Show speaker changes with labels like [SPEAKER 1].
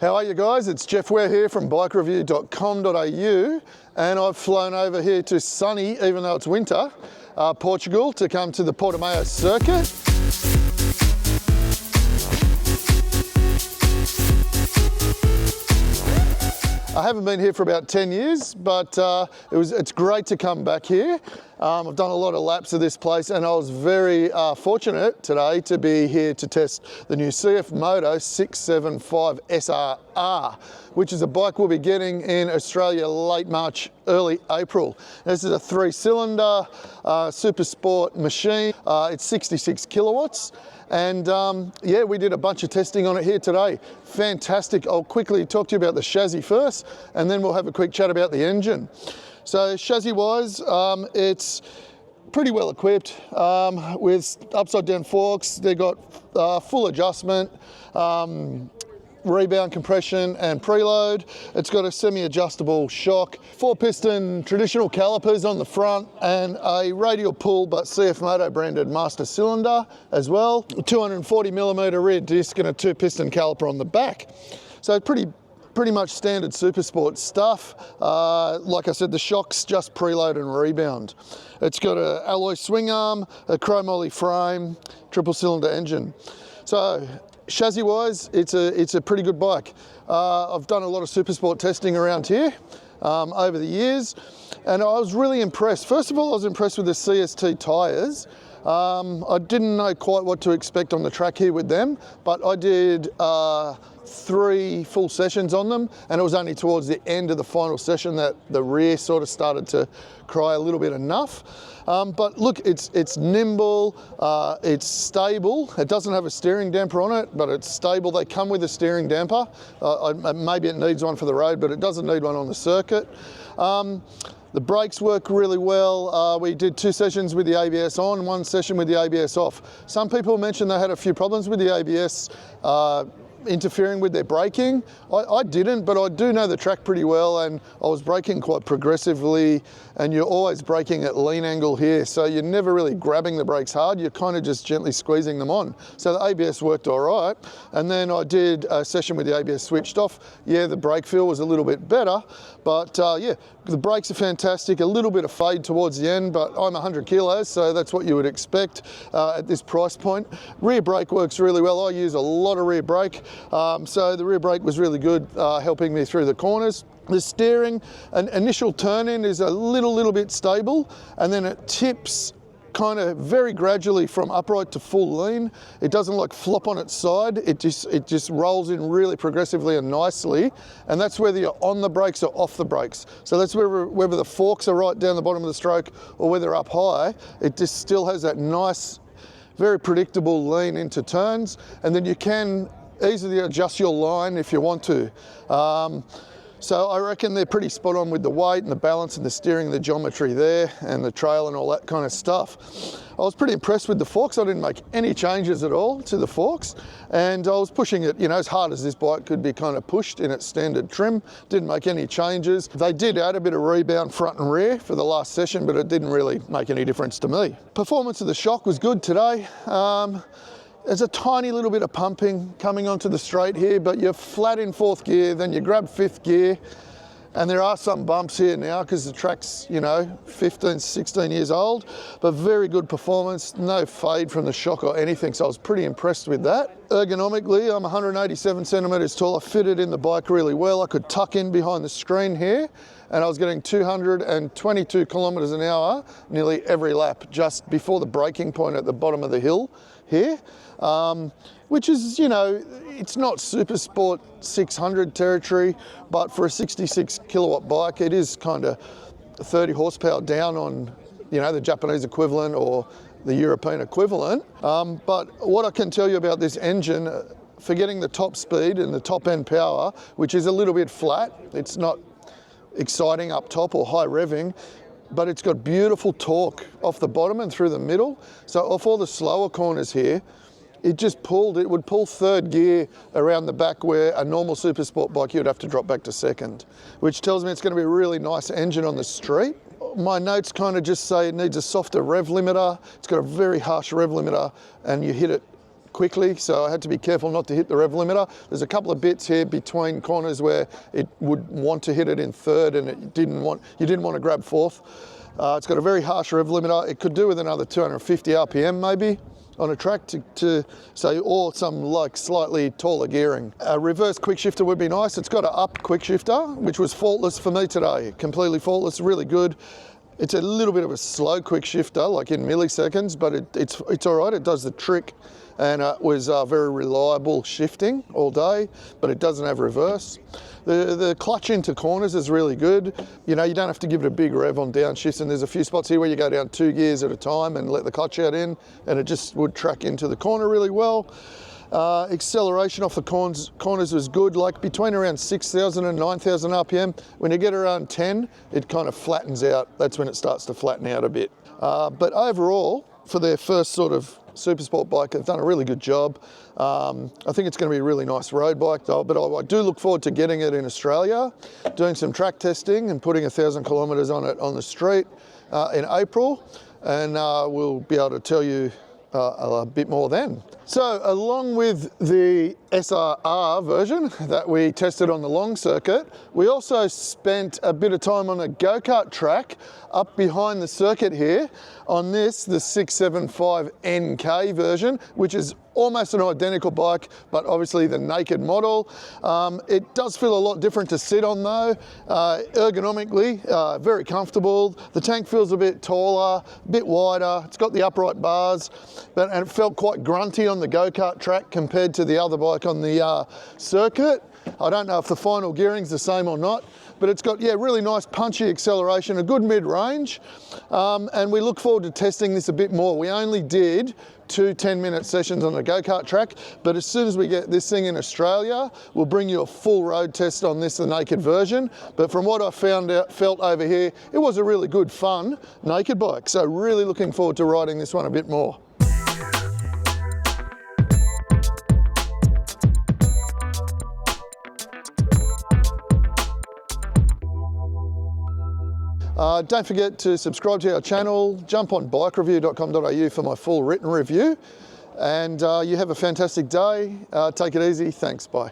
[SPEAKER 1] How are you guys? It's Jeff Ware here from BikeReview.com.au, and I've flown over here to sunny, even though it's winter, Portugal, to come to the Portimao circuit. I haven't been here for about 10 years, but it's great to come back here. I've done a lot of laps of this place, and I was very fortunate today to be here to test the new CFMOTO 675SR-R, which is a bike we'll be getting in Australia late March, early April. This is a 3-cylinder super sport machine. It's 66 kilowatts. And yeah, we did a bunch of testing on it here today. Fantastic. I'll quickly talk to you about the chassis first, and then we'll have a quick chat about the engine. So chassis wise, it's pretty well equipped with upside down forks. They got full adjustment, rebound compression and preload. It's got a semi-adjustable shock, 4-piston traditional calipers on the front, and a radial pull but CFMOTO branded master cylinder as well. A 240mm rear disc and a 2-piston caliper on the back. So pretty much standard super sport stuff. Like I said, the shock's just preload and rebound. It's got an alloy swing arm, a chromium-molybdenum frame, 3-cylinder engine. So chassis wise, it's a pretty good bike. I've done a lot of super sport testing around here over the years, and I was really impressed. First of all, I was impressed with the CST tyres. I didn't know quite what to expect on the track here with them, but I did 3 full sessions on them, and it was only towards the end of the final session that the rear sort of started to cry a little bit enough. But look, it's nimble, it's stable. It doesn't have a steering damper on it, but it's stable. They come with a steering damper. Maybe it needs one for the road, but it doesn't need one on the circuit. The brakes work really well. We did 2 sessions with the ABS on, 1 session with the ABS off. Some people mentioned they had a few problems with the ABS interfering with their braking. I didn't, but I do know the track pretty well, and I was braking quite progressively, and you're always braking at lean angle here, so you're never really grabbing the brakes hard, you're kind of just gently squeezing them on. So the ABS worked all right, and then I did a session with the ABS switched off. Yeah, the brake feel was a little bit better, but yeah, the brakes are fantastic, a little bit of fade towards the end, but I'm 100 kilos, so that's what you would expect at this price point. Rear brake works really well. I use a lot of rear brake. So the rear brake was really good, helping me through the corners. The steering, an initial turn in is a little bit stable, and then it tips kind of very gradually from upright to full lean. It doesn't like flop on its side. It just rolls in really progressively and nicely, and that's whether you're on the brakes or off the brakes. So that's whether the forks are right down the bottom of the stroke or whether up high, it just still has that nice, very predictable lean into turns, and then you can easily adjust your line if you want to. So I reckon they're pretty spot on with the weight and the balance and the steering and the geometry there and the trail and all that kind of stuff. I was pretty impressed with the forks. I didn't make any changes at all to the forks, and I was pushing it, you know, as hard as this bike could be kind of pushed in its standard trim. Didn't make any changes. They did add a bit of rebound front and rear for the last session, but it didn't really make any difference to me. Performance of the shock was good today. There's a tiny little bit of pumping coming onto the straight here, but you're flat in 4th gear, then you grab 5th gear, and there are some bumps here now because the track's, you know, 15, 16 years old, but very good performance, no fade from the shock or anything, so I was pretty impressed with that. Ergonomically, I'm 187 centimetres tall. I fitted in the bike really well. I could tuck in behind the screen here, and I was getting 222 kilometres an hour nearly every lap just before the braking point at the bottom of the hill here, which is, you know, it's not super sport 600 territory, but for a 66 kilowatt bike, it is kind of 30 horsepower down on, you know, the Japanese equivalent or the European equivalent. But what I can tell you about this engine, forgetting the top speed and the top end power, which is a little bit flat, it's not exciting up top or high revving, but it's got beautiful torque off the bottom and through the middle. So off all the slower corners here, it would pull 3rd gear around the back where a normal super sport bike you'd have to drop back to 2nd, which tells me it's going to be a really nice engine on the street. My notes kind of just say it needs a softer rev limiter. It's got a very harsh rev limiter, and you hit it quickly, so I had to be careful not to hit the rev limiter. There's a couple of bits here between corners where it would want to hit it in third and you didn't want to grab fourth. It's got a very harsh rev limiter. It could do with another 250 RPM maybe on a track to say, or some like slightly taller gearing. A reverse quick shifter would be nice. It's got an up quick shifter, which was faultless for me today. Completely faultless, really good. It's a little bit of a slow quick shifter, like in milliseconds, but it's all right. It does the trick, and it was very reliable shifting all day, but it doesn't have reverse. The clutch into corners is really good. You know, you don't have to give it a big rev on downshifts, and there's a few spots here where you go down 2 gears at a time and let the clutch out in, and it just would track into the corner really well. Acceleration off the corners was good, like between around 6,000 and 9,000 RPM. When you get around 10, it kind of flattens out. That's when it starts to flatten out a bit. But overall, for their first sort of super sport bike, they've done a really good job. I think it's going to be a really nice road bike, but I do look forward to getting it in Australia, doing some track testing and putting 1,000 kilometres on it on the street in April, and we'll be able to tell you a bit more then. So along with the SR-R version that we tested on the long circuit, we also spent a bit of time on a go-kart track up behind the circuit here on this, the 675NK version, which is almost an identical bike, but obviously the naked model. It does feel a lot different to sit on though. Ergonomically, very comfortable. The tank feels a bit taller, a bit wider. It's got the upright bars, and it felt quite grunty on the go-kart track compared to the other bike on the circuit. I don't know if the final gearing's the same or not, but it's got, yeah, really nice punchy acceleration, a good mid-range, and we look forward to testing this a bit more. We only did 2 10-minute sessions on the go-kart track, but as soon as we get this thing in Australia, we'll bring you a full road test on this, the naked version. But from what I felt over here, it was a really good, fun naked bike. So really looking forward to riding this one a bit more. Don't forget to subscribe to our channel, jump on BikeReview.com.au for my full written review, and you have a fantastic day. Take it easy. Thanks. Bye.